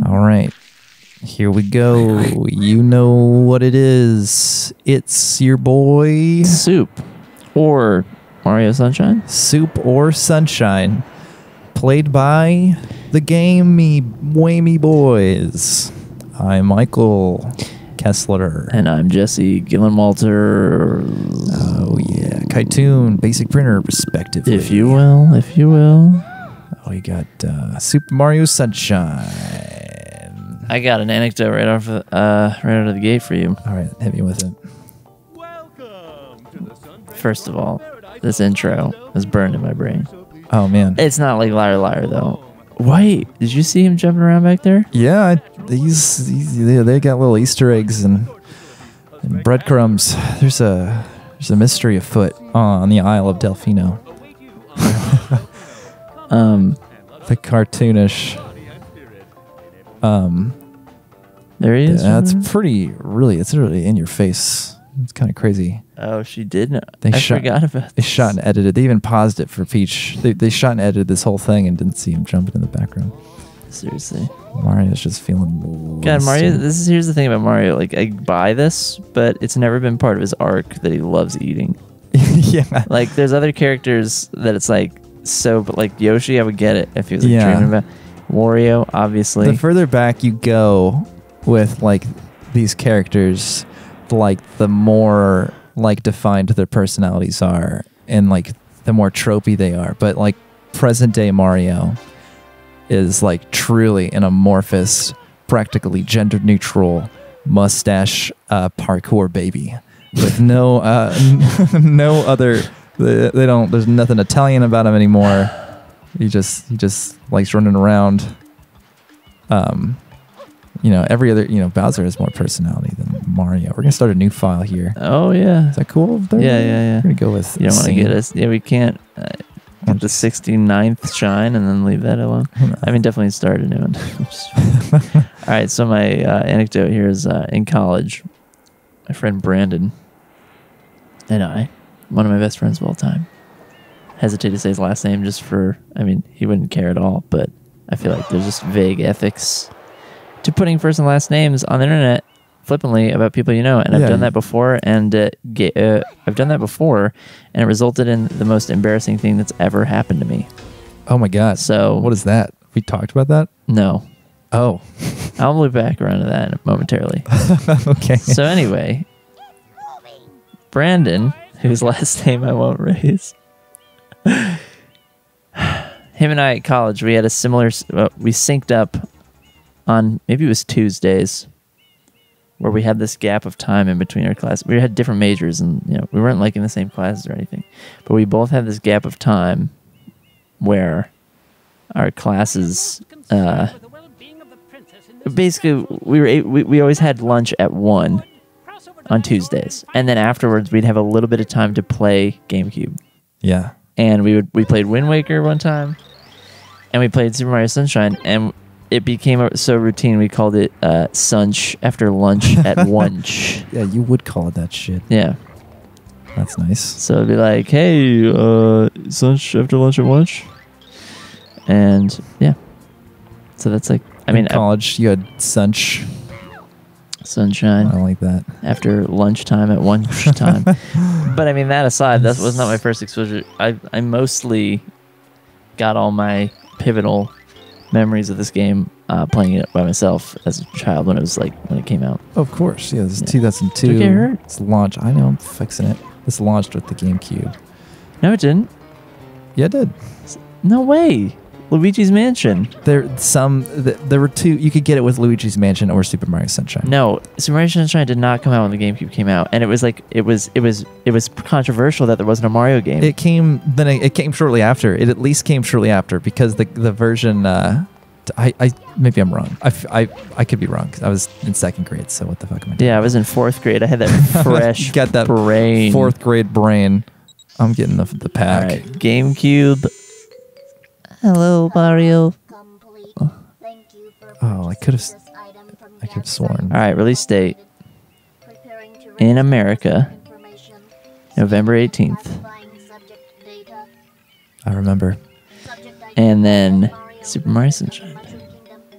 All right. Here we go. You know what it is. It's your boy Soup or Mario Sunshine. Soup or Sunshine. Played by the Gamey Wamey Boys. I'm Michael Kessler. And I'm Jesse Gillenwalter. Oh, yeah. Kytoon, basic printer, respectively. If you will. Oh, you got Super Mario Sunshine. I got an anecdote right out of the gate for you. All right, hit me with it. First of all, this intro is burned in my brain. Oh, man. It's not like Liar Liar, though. Wait, did you see him jumping around back there? Yeah, they got little Easter eggs and breadcrumbs. There's a mystery afoot on the Isle of Delfino. The cartoonish. There he is. That's it's really in your face. It's kind of crazy. Oh, she did know. I forgot about They this. shot and edited. They even paused it for Peach. They shot and edited this whole thing and didn't see him jumping in the background. Seriously. Mario's just feeling. God, Mario. Here's the thing about Mario. Like, I buy this, but it's never been part of his arc that he loves eating. Yeah. Like, there's other characters that it's like but like Yoshi, I would get it if he was like, Yeah. dreaming about. Wario, obviously. The further back you go with like these characters, like the more like defined their personalities are, and like the more tropey they are. But like present day Mario is like truly an amorphous, practically gender neutral mustache parkour baby with no no other. They don't. There's nothing Italian about him anymore. He just likes running around. Every other, Bowser has more personality than Mario. We're gonna start a new file here. Oh yeah. Is that cool? Yeah. We're gonna go with. You don't want to scene. get us. Yeah, we can't get the 69th shine and then leave that alone. I mean, definitely start a new one. All right. So my anecdote here is in college, my friend Brandon and I, one of my best friends of all time, hesitate to say his last name just for, he wouldn't care at all, but I feel like there's just vague ethics to putting first and last names on the internet flippantly about people you know. And I've done that before, and it resulted in the most embarrassing thing that's ever happened to me. Oh my god! So what is that? We talked about that? No. Oh. I'll loop back around to that momentarily. Okay. So anyway, Brandon, whose last name I won't raise, him and I at college, we had a similar, we synced up on, maybe it was Tuesdays, where we had this gap of time in between our classes. We had different majors, and we weren't like in the same classes or anything, but we both had this gap of time where our classes, basically we always had lunch at 1 on Tuesdays, and then afterwards we'd have a little bit of time to play GameCube. Yeah. And we played Wind Waker one time, and we played Super Mario Sunshine, and it became so routine we called it Sunch after lunch at lunch. Yeah, you would call it that shit. Yeah. That's nice. So it'd be like, hey, Sunch after lunch at lunch. And yeah. So that's like, in college you had Sunch. Sunshine. I like that. After lunchtime at lunchtime. But that aside, that was not my first exposure. I mostly got all my pivotal memories of this game playing it by myself as a child when it came out. Of course, yeah. This is 2002. Did it get hurt? It's launched. I know, I'm fixing it. This launched with the GameCube. No, it didn't. Yeah, it did. No way. Luigi's Mansion. There were two. You could get it with Luigi's Mansion or Super Mario Sunshine. No, Super Mario Sunshine did not come out when the GameCube came out, and it was controversial that there wasn't a Mario game. It came shortly after. It at least came shortly after, because the version. I maybe I'm wrong. I could be wrong, because I was in 2nd grade. So what the fuck am I doing? Yeah, I was in 4th grade. I had that fresh got that brain. 4th grade brain. I'm getting the pack. All right, GameCube. Hello, Mario. Oh, I could have sworn. All right, release date in America, November 18th. I remember. And then Super Mario Sunshine,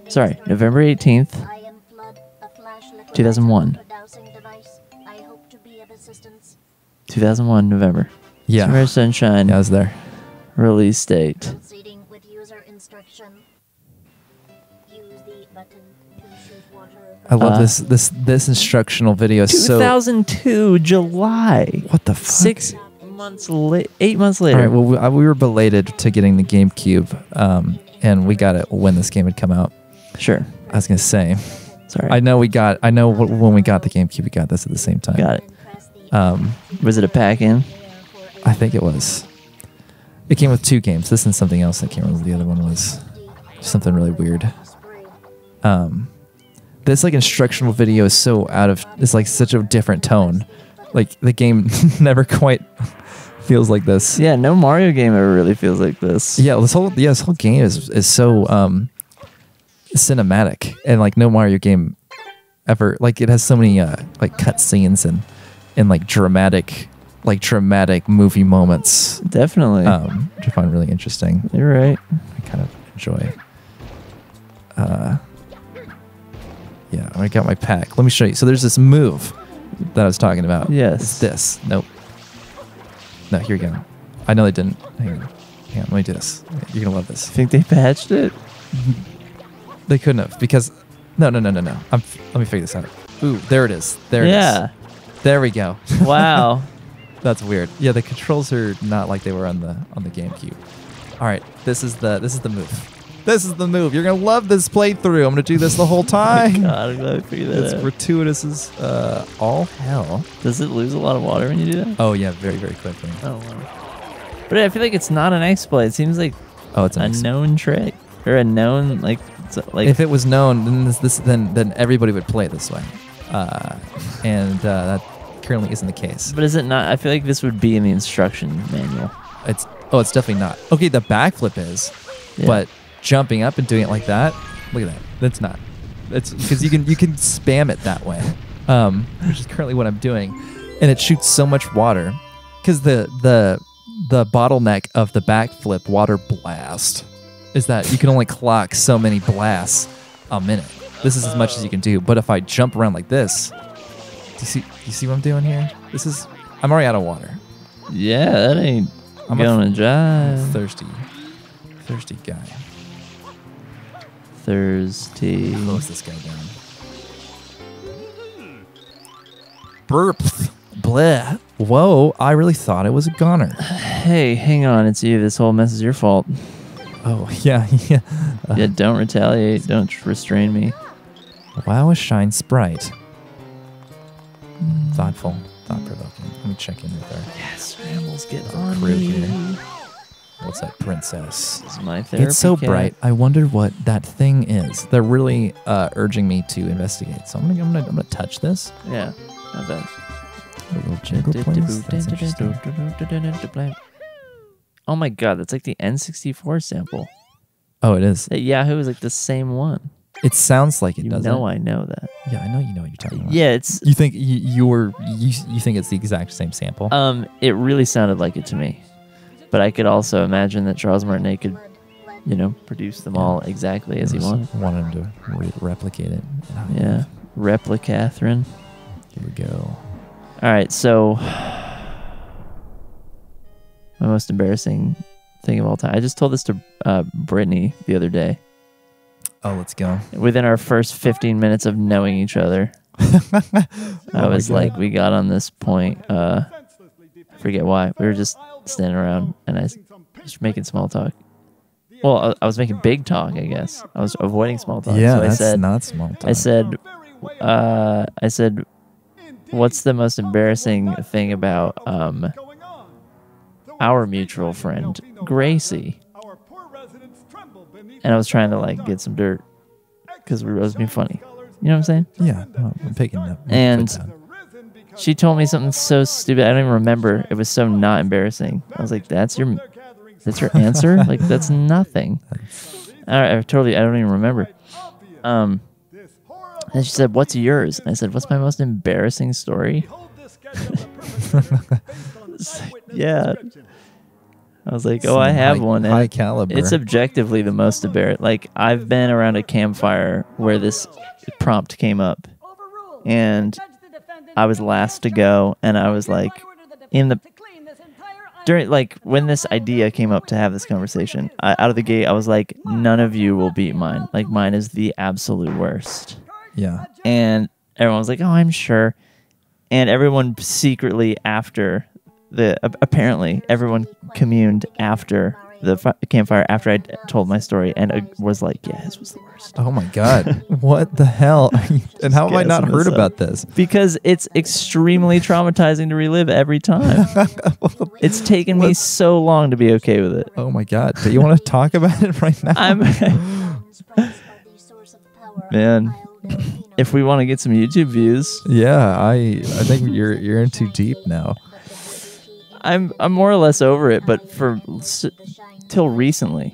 Sorry, November 18th, 2001. 2001, November. Yeah. Summer Sunshine. Yeah, I was there. Release date. I love this instructional video. 2002, July. What the fuck? 6 months late. 8 months later. All right, well, we were belated to getting the GameCube, and we got it when this game had come out. Sure. I was gonna say. Sorry. I know when we got the GameCube, we got this at the same time. Got it. Was it a pack-in? I think it was. It came with 2 games. This and something else. I can't remember what the other one was. Something really weird. This like instructional video is so it's like such a different tone. Like the game never quite feels like this. Yeah, no Mario game ever really feels like this. Yeah, this whole game is so cinematic, and like no Mario game ever, like it has so many like cut scenes and like dramatic movie moments. Definitely. Which I find really interesting. You're right. I kind of enjoy. Yeah, I got my pack. Let me show you. So there's this move that I was talking about. Yes. It's this. Nope. No, here we go. I know they didn't. Hang on, let me do this. You're gonna love this. Think they patched it? They couldn't have, because no. Let me figure this out. Ooh, there it is. There it is. There we go. Wow. That's weird. Yeah, the controls are not like they were on the GameCube. All right, this is the move. This is the move. You're gonna love this playthrough. I'm gonna do this the whole time. God, I'm glad I figured that out. It's gratuitous as all hell. Does it lose a lot of water when you do that? Oh yeah, very, very quickly. Oh wow. But I feel like it's not an exploit. It seems like it's a known trick or a known like if it was known, then everybody would play it this way, and that currently isn't the case. But is it not? I feel like this would be in the instruction manual. It's definitely not. Okay, the backflip is, Yeah. but jumping up and doing it like that, look at that. That's not. It's because you can spam it that way, which is currently what I'm doing, and it shoots so much water because the bottleneck of the backflip water blast is that you can only clock so many blasts a minute. This is as much as you can do. But if I jump around like this, do you see what I'm doing here? I'm already out of water. Yeah, that ain't going to jive. Thirsty guy. Thirsty. Close this guy down. Burp. Bleh. Whoa, I really thought it was a goner. Hey, hang on. It's you. This whole mess is your fault. Oh, yeah. Yeah, don't retaliate. Don't restrain me. Wow, a shine sprite. Thoughtful. Thought-provoking. Let me check in with her. Yes, Rambles, get on Crew me. here. What's that, princess? This is my therapy It's so cat. bright. I wonder what that thing is. They're really urging me to investigate. So I'm gonna touch this. Yeah, not bad. A little jingle, please. That's interesting. Oh my god, that's like the N64 sample. Oh, it is. At Yahoo is like the same one. It sounds like it, You doesn't know it? I know that. Yeah, I know you know what you're talking about. Yeah, it's You think you think it's the exact same sample? it really sounded like it to me. But I could also imagine that Charles Martinet could, produce them all exactly as he wanted. Wanted him to replicate it. Yeah. Replicathrine. Here we go. All right, so my most embarrassing thing of all time. I just told this to Brittany the other day. Oh, let's go. Within our first 15 minutes of knowing each other, I was like, we got on this point. I forget why. We were just standing around, and I was making small talk. Well, I was making big talk, I guess. I was avoiding small talk. Yeah, so that's not small talk. I said, what's the most embarrassing thing about our mutual friend, Gracie? And I was trying to get some dirt because we was being funny. You know what I'm saying? Yeah, I'm picking it up. And she told me something so stupid. I don't even remember. It was so not embarrassing. I was like, that's your answer? Like, that's nothing. I don't even remember. And she said, what's yours? And I said, what's my most embarrassing story? Yeah. I was like, oh, I have one. And High caliber. it's objectively the most embarrassing. Like, I've been around a campfire where this prompt came up, and I was last to go, and I was like, when this idea came up to have this conversation, out of the gate, I was like, none of you will beat mine. Like, mine is the absolute worst. Yeah. And everyone was like, oh, I'm sure. And everyone secretly apparently everyone communed after the campfire after I told my story and was like, yeah, his was the worst. Oh my God. What the hell? And how have I not heard about this? Because it's extremely traumatizing to relive every time. It's taken me so long to be okay with it. Oh my God. Do you want to talk about it right now? Man, if we want to get some YouTube views. Yeah, I think you're in too deep now. I'm more or less over it, but until recently,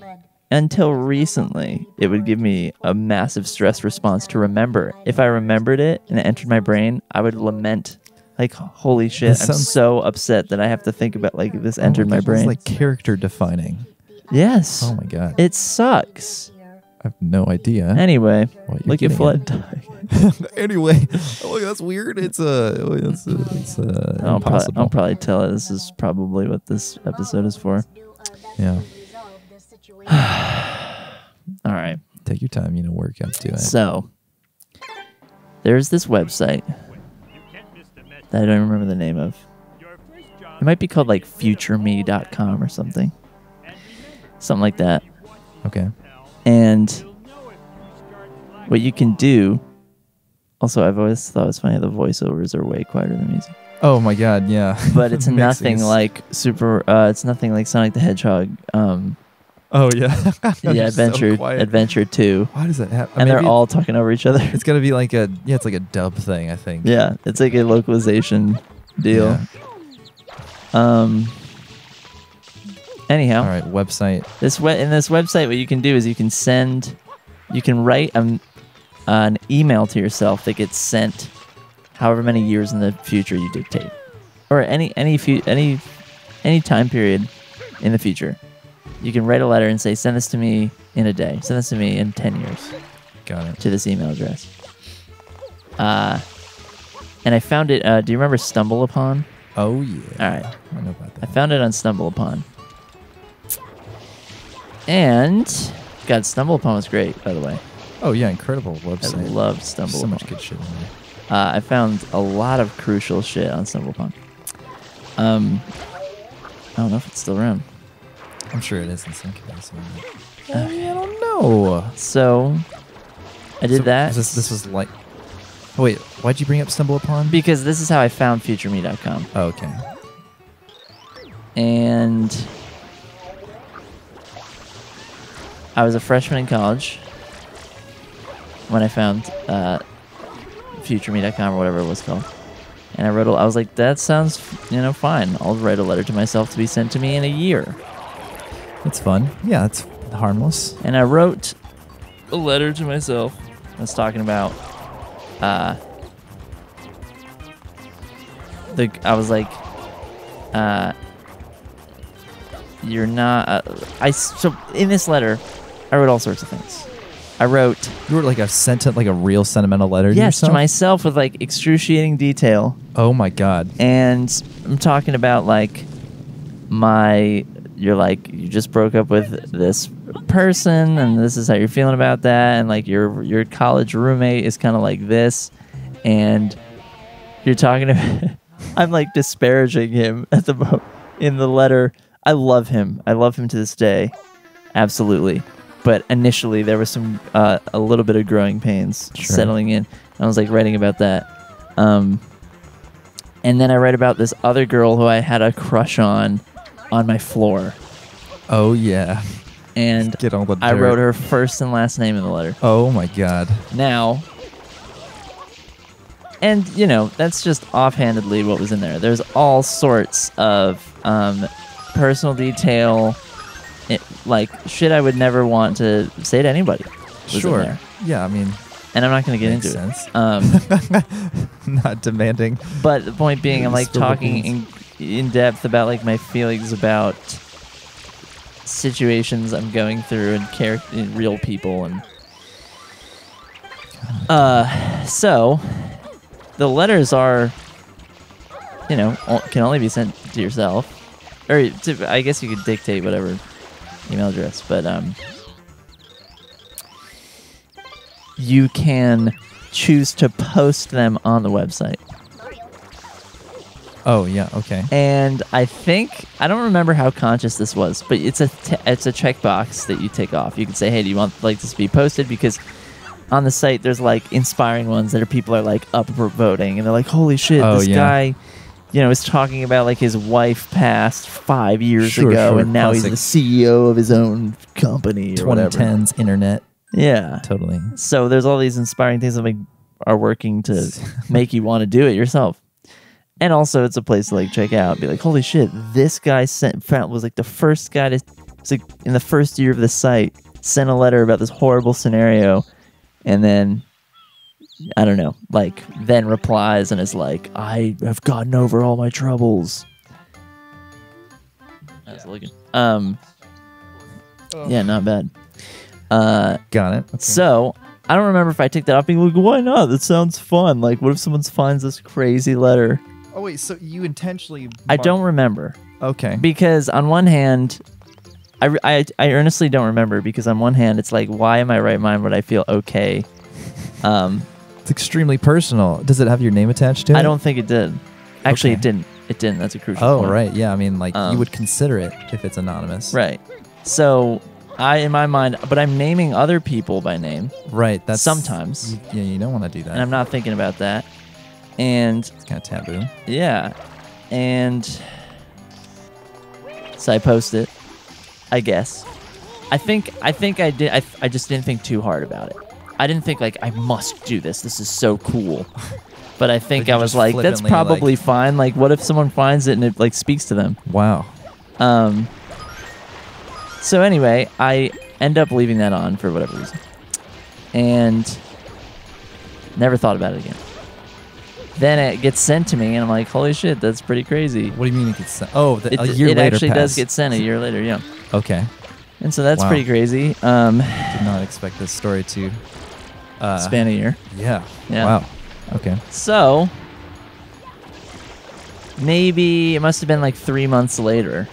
it would give me a massive stress response to remember. If I remembered it and it entered my brain, I would lament, like, holy shit, I'm so upset that I have to think about, like, this entered my brain. It's like character defining. Yes. Oh my God. It sucks. I have no idea. Anyway, look at Flood die. Anyway, that's weird. It's impossible. I'll probably tell it. This is probably what this episode is for. Yeah. All right. Take your time, work up to it. So, there's this website that I don't remember the name of. It might be called like futureme.com or something. Something like that. Okay. And what you can do, also, I've always thought it's funny, the voiceovers are way quieter than music. Oh my God, yeah. But it's nothing like it's nothing like Sonic the Hedgehog. Oh yeah. Yeah, Adventure 2. Why does that happen? And they're all talking over each other. It's gotta be like it's like a dub thing, I think. Yeah, it's like a localization deal. Yeah. Anyhow, all right, website. In this website, what you can do is you can write an email to yourself that gets sent however many years in the future you dictate, or any time period in the future. You can write a letter and say, send this to me in a day. Send this to me in 10 years. Got it. To this email address. And I found it. Do you remember Stumble Upon? Oh yeah. All right. I know about that. I found it on Stumble Upon. And God, Stumble Upon was great, by the way. Oh yeah, incredible website. I loved Stumble Upon. So much good shit in there. I found a lot of crucial shit on Stumble Upon. I don't know if it's still around. I'm sure it is in some capacity. I don't know. So I did that. This was like. Oh wait, why'd you bring up Stumble Upon? Because this is how I found futureme.com. Oh, okay. And I was a freshman in college when I found futureme.com or whatever it was called. And I was like, that sounds, fine. I'll write a letter to myself to be sent to me in a year. It's fun. Yeah, it's harmless. And I wrote a letter to myself. I was talking about I was like, you're not. So in this letter, I wrote all sorts of things. You wrote like a real sentimental letter. Yes, to to myself with like excruciating detail. Oh my God. And I'm talking about like you're like, you just broke up with this person, and this is how you're feeling about that, and like your college roommate is kind of like this, and you're talking about. I'm like disparaging him in the letter. I love him. I love him to this day, absolutely. But initially, there was some a little bit of growing pains settling in. And I was like writing about that, and then I write about this other girl who I had a crush on my floor. Oh yeah. And get all the dirt. I wrote her first and last name in the letter. Oh my God. Now, and that's just offhandedly what was in there. There's all sorts of personal detail, like shit I would never want to say to anybody. Sure. In there. Yeah, I mean, and I'm not going to get into sense. It. Not demanding. But the point being, I'm like talking in depth about like my feelings about situations I'm going through and real people and so the letters are, you know, can only be sent to yourself, or I guess you could dictate whatever email address, but you can choose to post them on the website. Oh yeah, okay. And I don't remember how conscious this was, but it's a checkbox that you tick off. You can say, hey, do you want like this to be posted? Because on the site there's like inspiring ones that people are like up for voting, and they're like, holy shit, this guy, you know, is talking about like his wife passed 5 years ago, and now he's the CEO of his own company or whatever. 2010s internet. Yeah, totally. So there's all these inspiring things that are working to make you want to do it yourself. And also, it's a place to like check out, be like, holy shit, this guy was like the first guy to, it's like in the first year of the site, sent a letter about this horrible scenario, and then, I don't know, like then replies and is like, I have gotten over all my troubles. I was looking. Yeah, not bad. Got it. Okay. So I don't remember if I ticked that off, being like, why not? That sounds fun. Like, what if someone finds this crazy letter? Oh wait, so you intentionally? I don't remember. Okay. Because on one hand, I earnestly don't remember, because on one hand, it's like, why in my right mind would I feel okay? It's extremely personal. Does it have your name attached to it? I don't think it did. Actually, Okay. it didn't. It didn't. That's a crucial point. Right. Yeah. I mean, like you would consider it if it's anonymous. Right. So in my mind, but I'm naming other people by name. Right. That's sometimes. Yeah, you don't want to do that. And I'm not thinking about that. And it's kind of taboo. Yeah. And so I post it, I guess. I think I did. I just didn't think too hard about it. I didn't think like, I must do this. This is so cool. But I think I was like, that's probably fine. Like, what if someone finds it and it like speaks to them? Wow. So anyway, I end up leaving that on for whatever reason, and never thought about it again. Then it gets sent to me, and I'm like, holy shit, that's pretty crazy. What do you mean it gets sent? Oh, a year later. It actually does get sent a year later, yeah. Okay. And so that's pretty crazy. Did not expect this story to span a year. Yeah. Wow. Okay. So maybe it must have been like 3 months later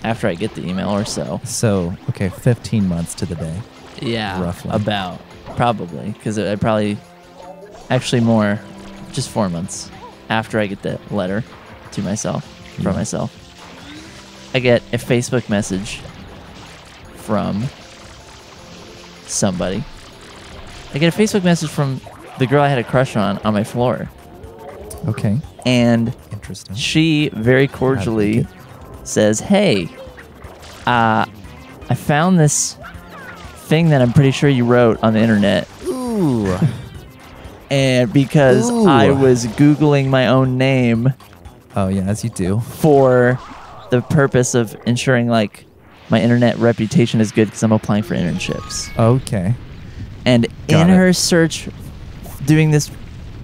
after I get the email or so. So, okay, 15 months to the day. Yeah. Roughly. About. Probably. Because I probably... Actually more. Just 4 months after I get the letter to myself, from myself. I get a Facebook message from somebody. I get a Facebook message from the girl I had a crush on my floor. Okay. And interesting. She very cordially says, hey, I found this thing that I'm pretty sure you wrote on the internet. Ooh. And because I was Googling my own name. Oh, yeah, as you do. For the purpose of ensuring, like, my internet reputation is good because I'm applying for internships. Okay. And in her search, doing this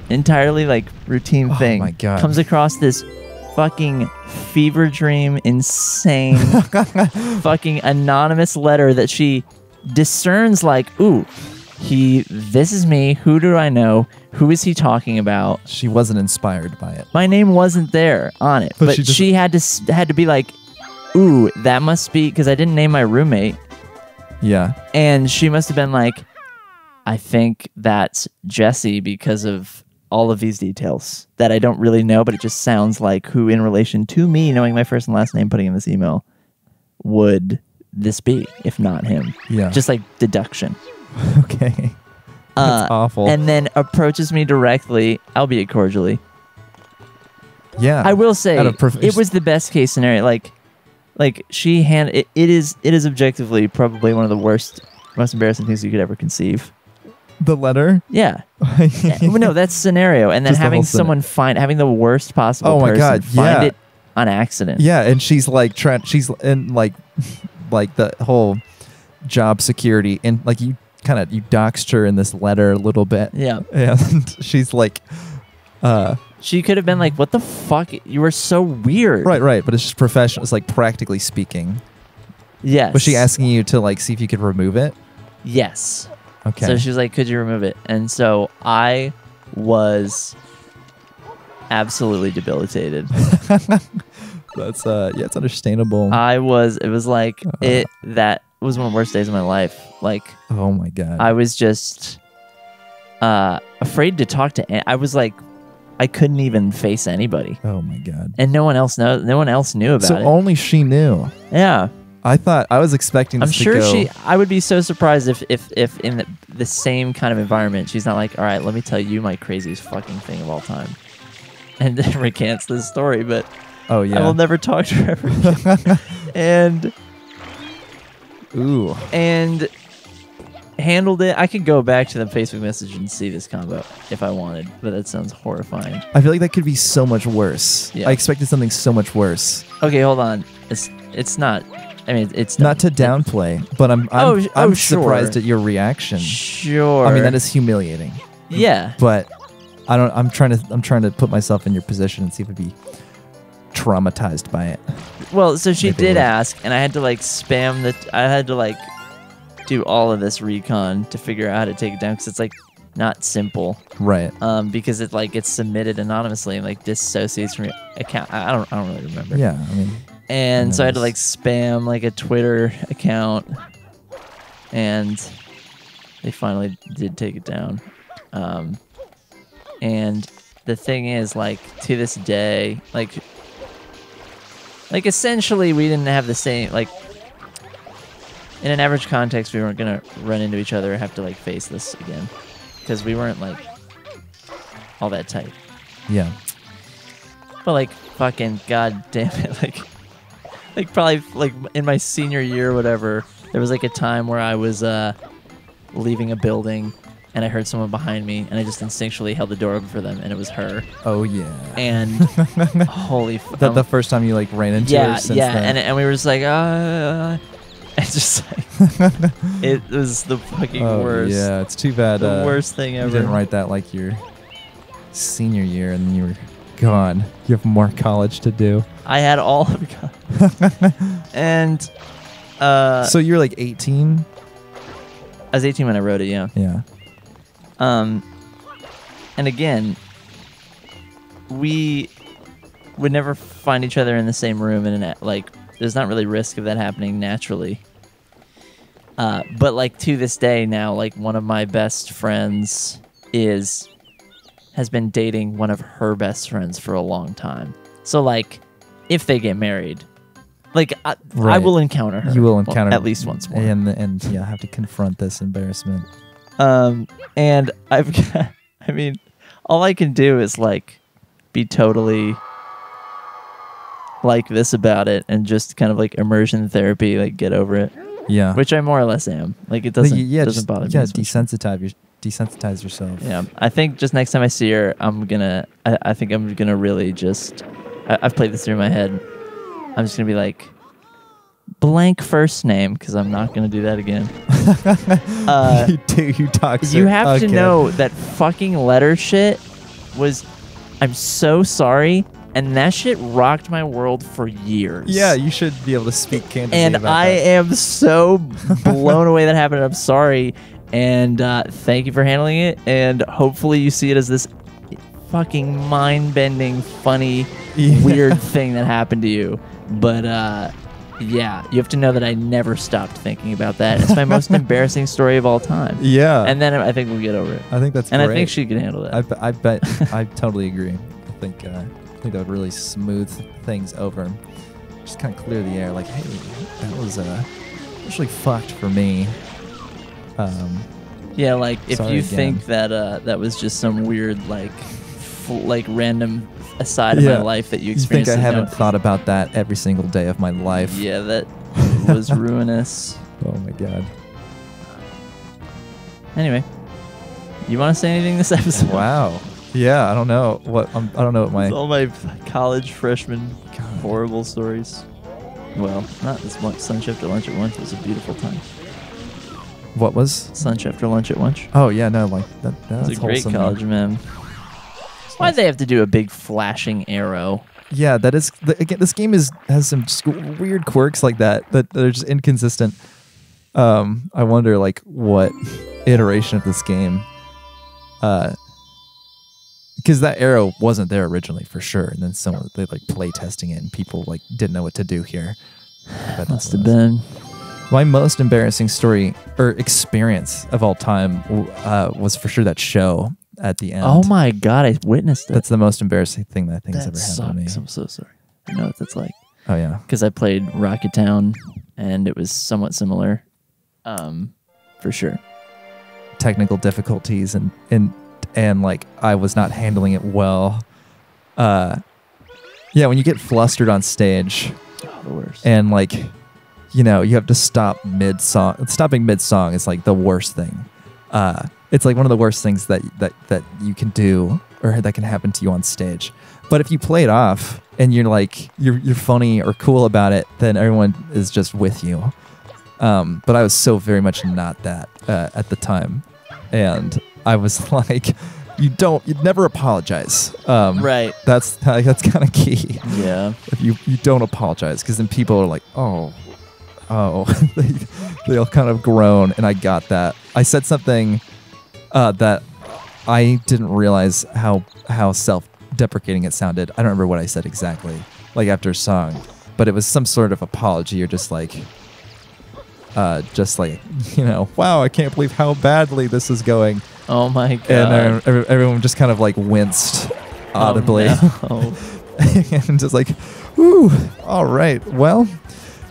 entirely, like, routine thing, my God. comes across this fucking fever dream, insane, fucking anonymous letter that she discerns, like, ooh, this is me. Who do I know? Who is he talking about? She wasn't inspired by it. My name wasn't there on it, but she had to be like, ooh, that must be, because I didn't name my roommate. Yeah. And she must have been like, I think that's Jesse because of all of these details that I don't really know, but it just sounds like who in relation to me, knowing my first and last name, putting in this email, would this be, if not him? Yeah. Just like deduction. Okay. That's awful. And then approaches me directly, albeit cordially. Yeah. I will say it was the best case scenario. Like she it is objectively probably one of the worst, most embarrassing things you could ever conceive. The letter? Yeah. No, that's scenario. And then having someone having the worst possible person find it on accident. Yeah, and she's like she's in like the whole job security, and like you doxed her in this letter a little bit. Yeah. And she's like she could have been like, what the fuck? You were so weird. Right, but it's just professional. It's like practically speaking. Yes. Was she asking you to like see if you could remove it? Yes. Okay. So she was like, could you remove it? And so I was absolutely debilitated. That's it's understandable. It was like that was one of the worst days of my life. Like, oh my God. I was just afraid to talk to I was like, I couldn't even face anybody. Oh my God. And no one else knew about so it. only she knew. Yeah. I was expecting this I'm to sure go. I would be so surprised if in the same kind of environment, she's not like, all right, let me tell you my craziest fucking thing of all time. And then recants this story, but oh yeah. I will never talk to her ever again. and handled it. I could go back to the Facebook message and see this combo if I wanted, but that sounds horrifying. I feel like that could be so much worse. Yeah. I expected something so much worse. Okay, hold on. It's not. I mean, it's not to downplay, but I'm surprised at your reaction. Sure. I mean, that is humiliating. Yeah. But I'm trying to put myself in your position and see if I'd be traumatized by it. Well, so she Maybe did ask, and I had to like I had to like do all of this recon to figure out how to take it down because it's like not simple, right? Because it like gets submitted anonymously and like dissociates from your account. I don't really remember. Yeah, I mean, and so I had to like spam like a Twitter account, and they finally did take it down. And the thing is, like, to this day, like essentially we didn't have the same, like, in an average context, we weren't going to run into each other or have to, like, face this again. Because we weren't, like, all that tight. Yeah. But, like, fucking goddamn it, like probably, like, in my senior year or whatever, there was, like, a time where I was leaving a building, and I heard someone behind me, and I just instinctually held the door open for them, and it was her. Oh, yeah. And holy fuck. The first time you, like, ran into her since then. And we were just like, it's just like, it was the fucking worst. Yeah, it's too bad. The worst thing ever. You didn't write that, like, your senior year, and then you were gone. You have more college to do. I had all of college. And, so you're, like, 18? I was 18 when I wrote it, yeah. Yeah. And again, we would never find each other in the same room, and like, there's not really risk of that happening naturally. But like to this day now, like one of my best friends has been dating one of her best friends for a long time. So like, if they get married, like I will encounter her. You will encounter at least once more, and yeah, have to confront this embarrassment. And I've got, I mean, all I can do is like be totally like this about it and just kind of like immersion therapy, like get over it. Yeah. Which I more or less am. Like it doesn't bother me. Yeah, desensitize yourself. Yeah. I think just next time I see her, I think I'm gonna really just, I've played this through my head. I'm just gonna be like, blank first name, because I'm not going to do that again. You toxic. You have to know that fucking letter shit was, I'm so sorry, and that shit rocked my world for years. Yeah, you should be able to speak candidly and about I that. am so blown away that happened. I'm sorry, and thank you for handling it, and hopefully you see it as this fucking mind-bending, funny, weird thing that happened to you. But yeah, you have to know that I never stopped thinking about that. It's my most embarrassing story of all time. Yeah. And then I think we'll get over it. I think that's great. great. I think she can handle that. I bet. I totally agree. I think that would really smooth things over. Just kind of clear the air. Like, hey, that was actually fucked for me. Yeah, like if you again. think that that was just some weird like random aside of my life that you experienced. You think I haven't thought about that every single day of my life? Yeah, that was ruinous. Oh my god. Anyway, you want to say anything this episode? Wow. Yeah, I don't know what I don't know what my all my college freshman horrible stories. Well, not as much. Sunch after lunch at lunch was a beautiful time. What was Sunch after lunch at lunch? Oh yeah, no, like that's a great wholesome. college, man. Why'd they have to do a big flashing arrow yeah, that is again. This game has some just weird quirks like that are just inconsistent. I wonder like what iteration of this game, because that arrow wasn't there originally for sure, and then they like play testing it, and people like didn't know what to do here. But Must have been. my most embarrassing story or experience of all time was for sure that show at the end. Oh my God, I witnessed it. That's the most embarrassing thing that I think has That ever happened to me. I'm so sorry. I know what that's like. Oh yeah. Because I played Rocket Town, and it was somewhat similar, for sure. Technical difficulties and like I was not handling it well. Yeah, when you get flustered on stage, Oh, the worst. and like, you know, you have to stop mid-song. Stopping mid-song is like the worst thing. It's like one of the worst things that you can do or that can happen to you on stage. But if you play it off and you're like you're funny or cool about it, then everyone is just with you. But I was so very much not that at the time, and I was like, you'd never apologize. Right. That's kind of key. Yeah. If you don't apologize, because then people are like, oh, they'll kind of groan, and I got that. I said something that I didn't realize how self-deprecating it sounded. I don't remember what I said exactly, like after a song, but it was some sort of apology or just like, you know, wow, I can't believe how badly this is going. Oh my God. And everyone just kind of like winced audibly. Oh, no. And just like, whoo, all right, well.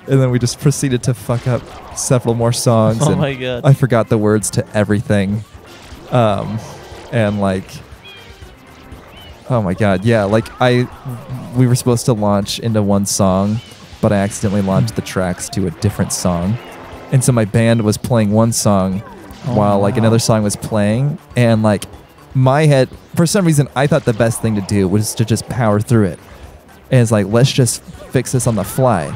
And then we just proceeded to fuck up several more songs. Oh and my God. I forgot the words to everything. And like, oh my God, yeah, like we were supposed to launch into one song, but I accidentally launched the tracks to a different song. And so my band was playing one song while like another song was playing, and like my head, for some reason, I thought the best thing to do was to just power through it. And it's like, let's just fix this on the fly.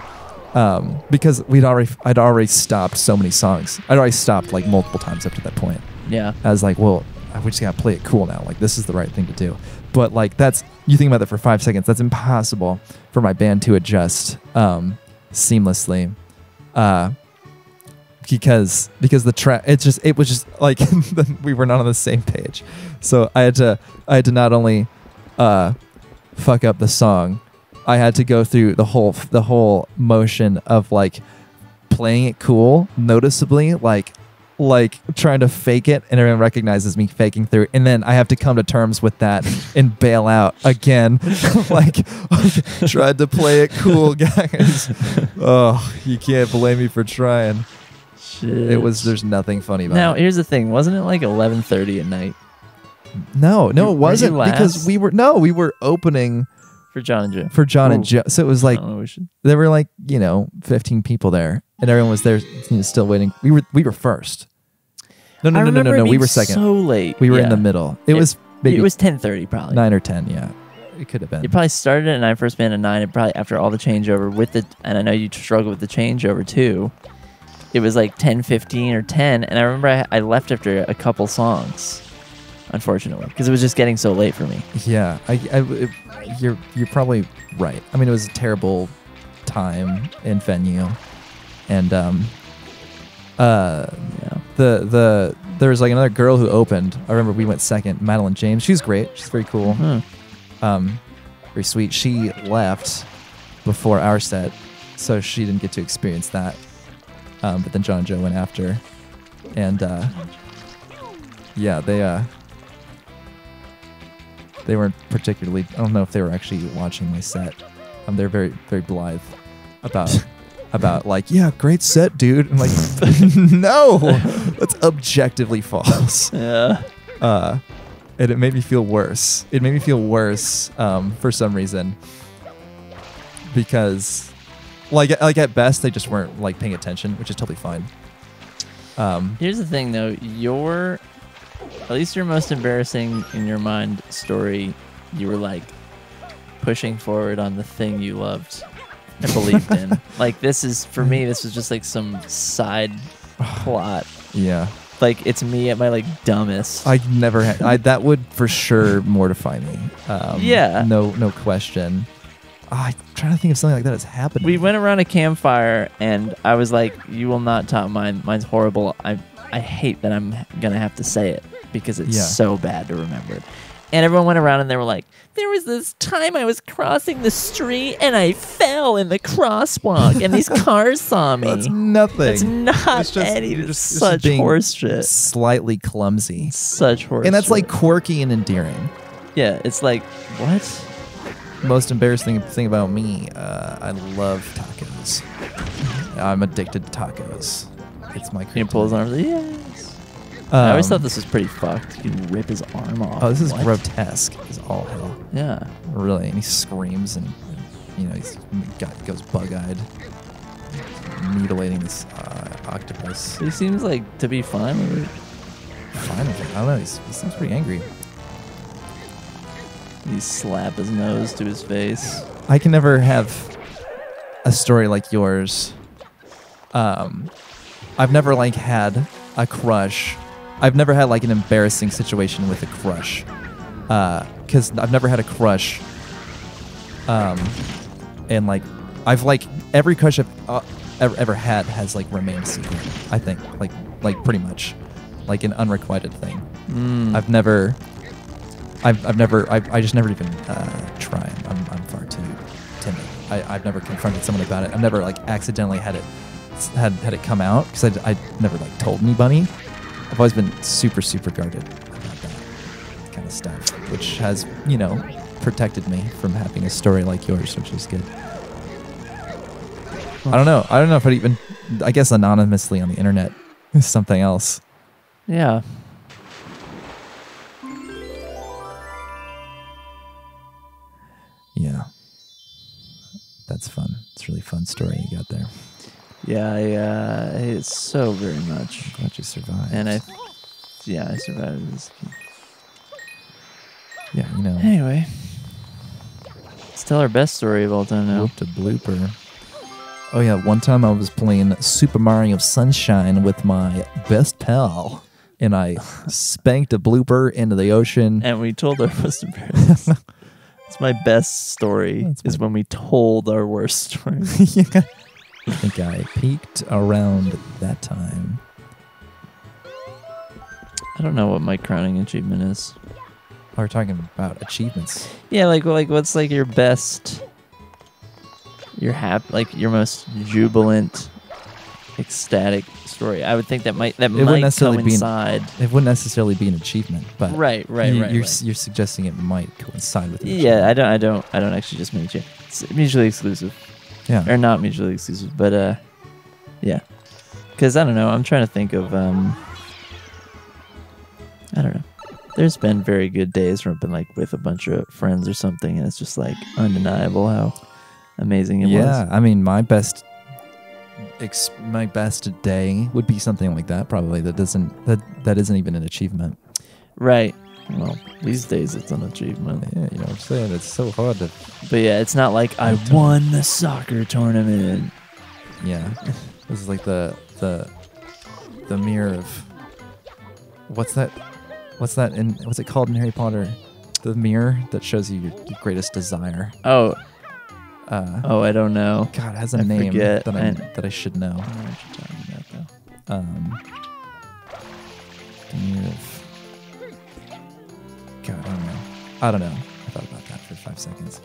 Because I'd already stopped so many songs. I'd already stopped like multiple times up to that point. Yeah. I was like, well, we just gotta play it cool now. Like, this is the right thing to do. But like, you think about that for 5 seconds. That's impossible for my band to adjust seamlessly. Because the track, it was just like we were not on the same page. So I had to not only fuck up the song, I had to go through the whole motion of like playing it cool, noticeably, like trying to fake it, and everyone recognizes me faking through, and then I have to come to terms with that and bail out again. Like, tried to play it cool, guys. Oh, you can't blame me for trying. Shit. There's nothing funny about Now, it. here's the thing. Wasn't it like 11:30 at night No, it wasn't, were you because last? we were opening for John and Joe? for John and Joe. So it was like, Oh, we should. there were like, 15 people there, and everyone was there, still waiting. We were first. No. I remember it We being were second. so late. We were in Yeah. the middle. It was maybe It was 10:30 probably. 9 or 10. Yeah, it could have been. You probably started it, and I first been at 9. And probably after all the changeover and I know you struggled with the changeover too. It was like 10:15 or 10, and I remember I left after a couple songs, unfortunately, because it was just getting so late for me. Yeah, you're probably right. I mean, it was a terrible time and venue, and Yeah. there was like another girl who opened. I remember we went second, Madeline James. She's great. She's very cool. Very sweet. She left before our set, so she didn't get to experience that. But then John and Joe went after, and yeah, they weren't particularly. I don't know if they were actually watching my set. They're very, very blithe about like, yeah, great set, dude. I'm like, no, that's objectively false. Yeah. And it made me feel worse. It made me feel worse for some reason, because like at best they just weren't like paying attention, which is totally fine. Here's the thing, though. At least your most embarrassing in your mind story, you were like pushing forward on the thing you loved and believed in. Like, for me, this was just like some side plot. Yeah. Like, it's me at my like dumbest. I never had. That would for sure mortify me. Yeah. No question. I'm trying to think of something like that has happened. We went around a campfire, and I was like, "You will not top mine. Mine's horrible. I hate that I'm gonna have to say it because it's so bad to remember." And everyone went around, and they were like, "There was this time I was crossing the street, and I fell in the crosswalk, and these cars saw me." That's nothing. It's not anything. Such horse shit. Slightly clumsy. Such horse. And that's shit. like quirky and endearing. Yeah, it's like what? Most embarrassing thing about me, I love tacos. I'm addicted to tacos. It's my. He pulls his arms. Yes. I always thought this was pretty fucked. You can rip his arm off. Oh, this is grotesque. It's all hell. Yeah. Really, and he screams and he's goes bug-eyed, mutilating this octopus. He seems like to be fine with it. Fine with it. I don't know. He seems pretty angry. You slap his nose to his face. I can never have a story like yours. I've never like had a crush. I've never had like an embarrassing situation with a crush. Because I've never had a crush. And like I've like every crush I've ever had has like remained secret. I think like pretty much like an unrequited thing. I've just never even tried. I'm far too timid. I've never confronted someone about it. I've never like accidentally had it come out because I never like told anybody. I've always been super guarded about that kind of stuff, which has protected me from having a story like yours, which is good. I don't know if I'd even. I guess anonymously on the internet is something else. Yeah. Yeah. That's fun. It's a really fun story you got there. Yeah, I hate it so very much. I'm glad you survived. And I survived this. Yeah, Anyway, let's tell our best story of all time now. Whoop to blooper. Oh yeah, one time I was playing Super Mario Sunshine with my best pal, and I spanked a blooper into the ocean. And we told our most embarrassing. It's my best story when we told our worst story. Yeah. I think I peaked around that time. I don't know what my crowning achievement is. Oh, we're talking about achievements. Yeah, like what's like your best, your most jubilant, ecstatic story? I would think that might coincide. It wouldn't necessarily be an achievement, but right. You're suggesting it might coincide with. Yeah, I don't actually just make it. It's mutually exclusive. Yeah. Or not mutually exclusive, but yeah. Because I don't know. I'm trying to think of I don't know. There's been very good days where I've been like with a bunch of friends or something, and it's just like undeniable how amazing it was. Yeah, I mean, my best day would be something like that. Probably that isn't even an achievement. Right. Well, these days it's an achievement. Yeah, I'm saying it's so hard to. But yeah, it's not like I won the soccer tournament. Yeah, this is like the mirror of what's that what's it called in Harry Potter? The mirror that shows you your greatest desire. Oh, I don't know. God, it has a name that I should know. I don't know what you're talking about though. The mirror of. God, I don't know. I thought about that for 5 seconds.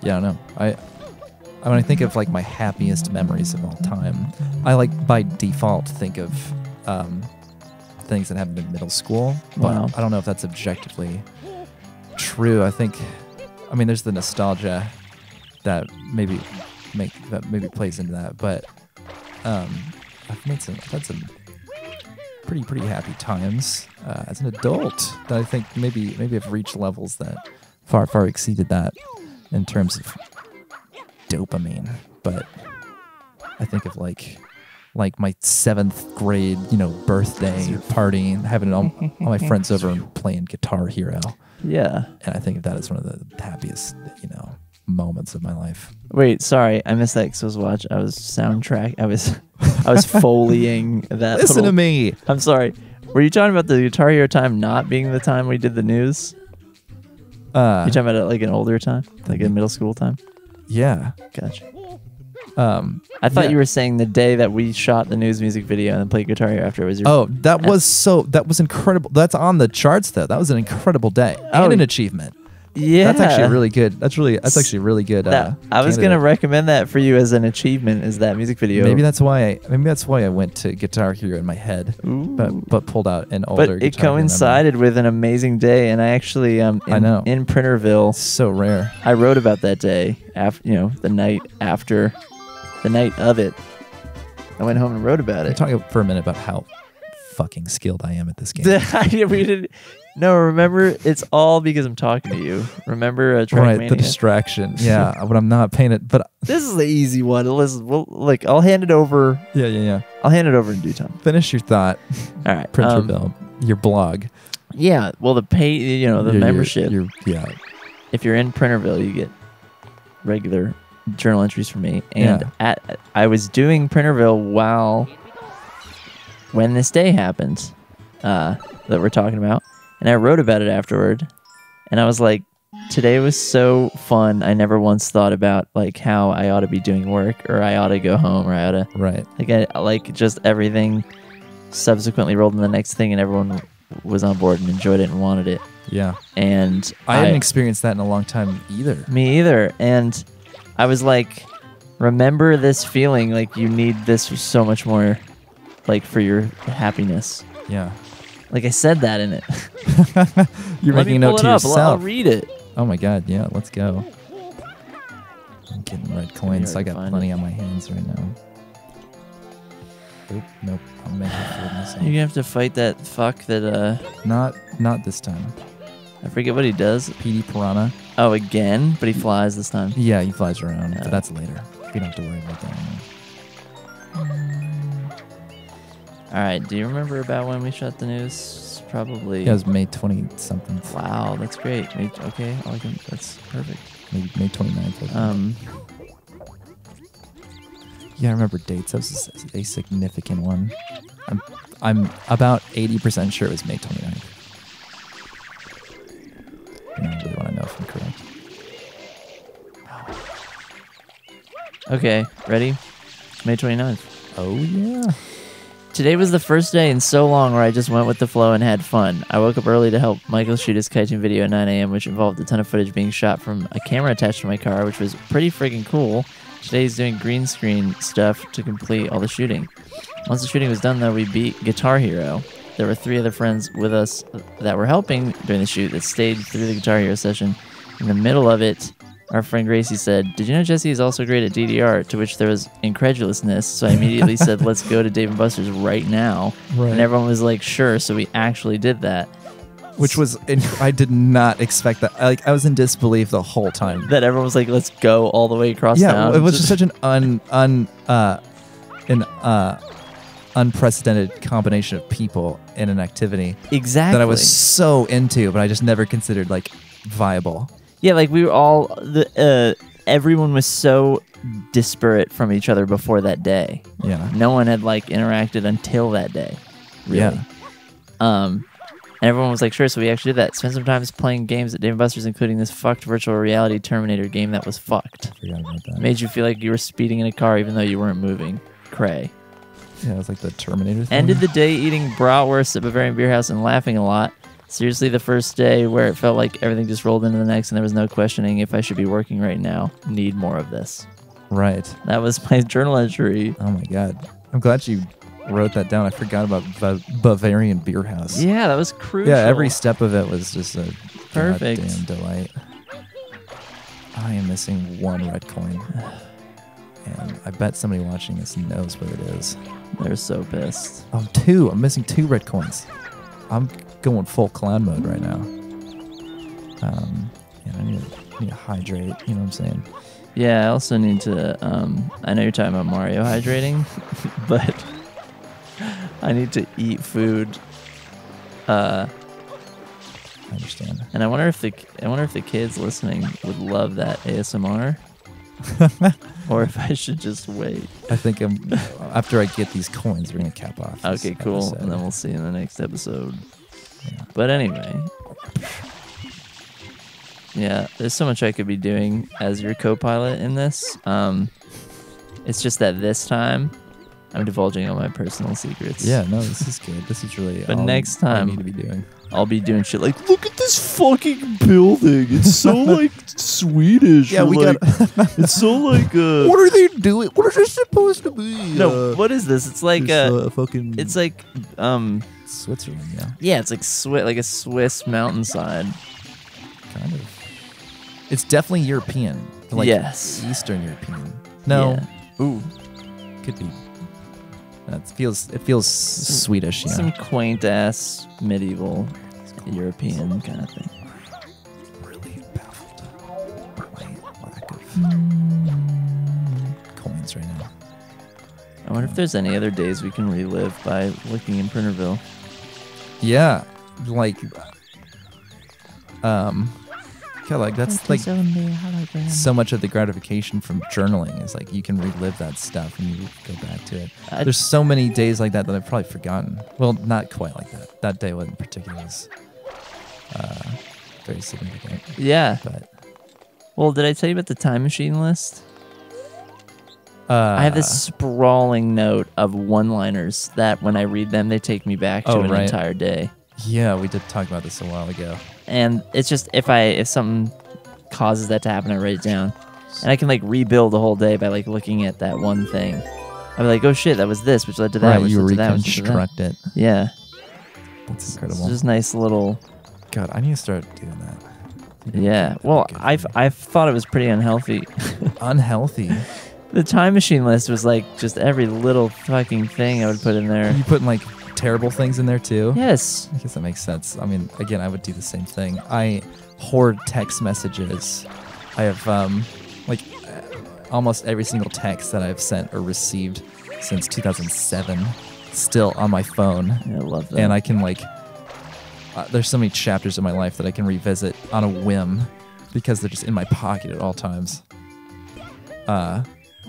Yeah, I don't know. When I think of like my happiest memories of all time, I like by default think of things that happened in middle school. But Wow. I don't know if that's objectively true. I mean, there's the nostalgia that maybe plays into that. But I've had some pretty happy times as an adult that I think maybe I've reached levels that far exceeded that in terms of dopamine. But I think of like my 7th grade birthday party and having all my friends over and playing Guitar Hero. Yeah. And I think of that as one of the happiest moments of my life. Wait, sorry, I missed that because I was foleying that. Listen to me. I'm sorry. Were you talking about the Guitar Hero time not being the time we did the news? You talking about like an older time, like a middle school time? Yeah. Gotcha. I thought you were saying the day that we shot the news music video and then played Guitar Hero after. Was your that was incredible. That's on the charts though. That was an incredible day and an achievement. Yeah, that's actually really good. That's actually really good. I was gonna recommend that for you as an achievement. Is that music video? Maybe that's why I went to Guitar Hero in my head, but pulled out an older. But it coincided with an amazing day, and I actually I know in Printerville. So rare. I wrote about that day after the night after, the night of it. I went home and wrote about it. Talk for a minute about how fucking skilled I am at this game. We didn't. No, remember, it's all because I'm talking to you. Remember Trackmania? Right, the distraction. Yeah, but I'm not paying it. But this is the easy one. Listen, I'll hand it over. Yeah. I'll hand it over in due time. Finish your thought. All right. Printerville, your blog. Yeah, well, the membership. If you're in Printerville, you get regular journal entries from me. And I was doing Printerville when this day happened that we're talking about. And I wrote about it afterward, and I was like, today was so fun. I never once thought about like how I ought to be doing work, or I ought to go home, or I ought to just everything subsequently rolled in the next thing, and everyone was on board and enjoyed it and wanted it. Yeah. And I hadn't experienced that in a long time either. Me either. And I was like, remember this feeling, like you need this so much more, like for your happiness. Yeah. Like I said that in it. You're making a note to yourself. I'll read it. Oh my god, yeah, let's go. I'm getting red coins. I got plenty on my hands right now. Oop, nope. I'm making a fool of myself. You're gonna have to fight that fuck that Not this time. I forget what he does. PD Piranha. Oh, again? But he flies this time. Yeah, he flies around, but that's later. We don't have to worry about that anymore. All right. Do you remember about when we shot the news? Probably. Yeah, it was May 20-something. Wow, that's great. Okay, that's perfect. May 29th. Yeah, I remember dates. That was a significant one. I'm about 80% sure it was May 29th. I don't really want to know if I'm correct. Okay, ready? May 29th. Oh, yeah. Today was the first day in so long where I just went with the flow and had fun. I woke up early to help Michael shoot his kiting video at 9 a.m., which involved a ton of footage being shot from a camera attached to my car, which was pretty freaking cool. Today he's doing green screen stuff to complete all the shooting. Once the shooting was done, though, we beat Guitar Hero. There were 3 other friends with us that were helping during the shoot that stayed through the Guitar Hero session. In the middle of it, our friend Gracie said, "Did you know Jesse is also great at DDR?" To which there was incredulousness, so I immediately said, "Let's go to Dave & Buster's right now." Right. And everyone was like, "Sure," so we actually did that. Which was, I did not expect that. Like, I was in disbelief the whole time. That everyone was like, "Let's go all the way across town." Yeah, it was just such an unprecedented combination of people in an activity. Exactly. That I was so into, but I just never considered, like, viable. Yeah, like we were all everyone was so disparate from each other before that day. Yeah. No one had like interacted until that day. Really. Yeah. And everyone was like, sure, so we actually did that. Spent some time playing games at Dave & Buster's, including this fucked virtual reality Terminator game that was fucked. I forgot about that. Made you feel like you were speeding in a car even though you weren't moving. Cray. Yeah, it was like the Terminator thing. Ended the day eating bratwurst at Bavarian Beer House and laughing a lot. Seriously, the first day where it felt like everything just rolled into the next and there was no questioning if I should be working right now. Need more of this. Right. That was my journal entry. Oh my god. I'm glad you wrote that down. I forgot about Bavarian Beer House. Yeah, that was crucial. Yeah, every step of it was just a perfect goddamn delight. I am missing 1 red coin. And I bet somebody watching this knows where it is. They're so pissed. Oh, 2. I'm missing 2 red coins. I'm going full clown mode right now. I need to hydrate. You know what I'm saying? Yeah, I also need to. I know you're talking about Mario hydrating, but I need to eat food. I understand. And I wonder if the kids listening would love that ASMR, or if I should just wait. I think after I get these coins, we're gonna cap off. Okay, cool, episode. And then we'll see you in the next episode. Yeah. But anyway, Yeah, there's so much I could be doing as your co-pilot in this. It's just that this time I'm divulging all my personal secrets. Yeah, no, this is good. This is really But all next I time- need to be doing. I'll be doing shit like, look at this fucking building. It's so like Swedish. Yeah, or, we like, got. It's so like What are they doing? What is this supposed to be? No, what is this? It's like fucking. it's like Switzerland, yeah, yeah, it's like a Swiss mountainside. kind of. It's definitely European, like Yes. Eastern European. No, Yeah. Ooh, could be. It feels Swedish, yeah. some quaint ass medieval European kind of thing. Really baffled by lack of coins right now. I wonder if there's any other days we can relive by looking in Printerville. Yeah, like, yeah, like that's like so much of the gratification from journaling is like you can relive that stuff and you go back to it. There's so many days like that I've probably forgotten. Well, not quite like that. That day wasn't particularly very significant. Yeah. But Well, did I tell you about the time machine list? I have this sprawling note of one-liners that when I read them, they take me back to an entire day. Yeah, we did talk about this a while ago. And it's just if something causes that to happen, I write it down, and I can like rebuild the whole day by like looking at that one thing. I'll be like, oh shit, that was this, which led to that. Right, which you led to that, which led to that. reconstruct it. Yeah, That's incredible. it's just nice little. God, I need to start doing that. Yeah, well, I've thought it was pretty unhealthy. Unhealthy. The time machine list was like just every little fucking thing I would put in there. You putting like terrible things in there too? Yes. I guess that makes sense. I mean, again, I would do the same thing. I hoard text messages. I have almost every single text that I've sent or received since 2007 still on my phone. Yeah, I love that. And I can like, there's so many chapters of my life that I can revisit on a whim because they're just in my pocket at all times.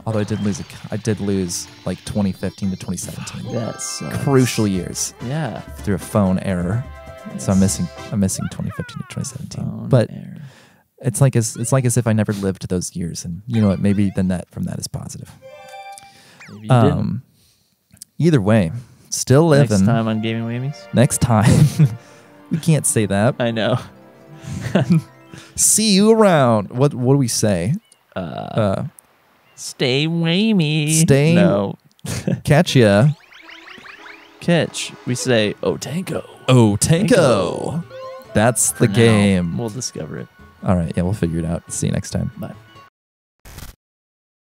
Although I did lose like 2015 to 2017. That sucks. Crucial years Yeah. through a phone error. Yes. So I'm missing 2015 to 2017. Phone but error. it's like as if I never lived those years, and you know what? Maybe then that is positive. Maybe you didn't. Either way, still living. Next time on Gaming Whammies? Next time. We can't say that. I know. See you around. What do we say? Stay whammy. Stay- No. Catch ya. Catch. We say, oh, Tango. Oh, Tango. That's the For now, game. We'll discover it. All right. Yeah, we'll figure it out. See you next time. Bye.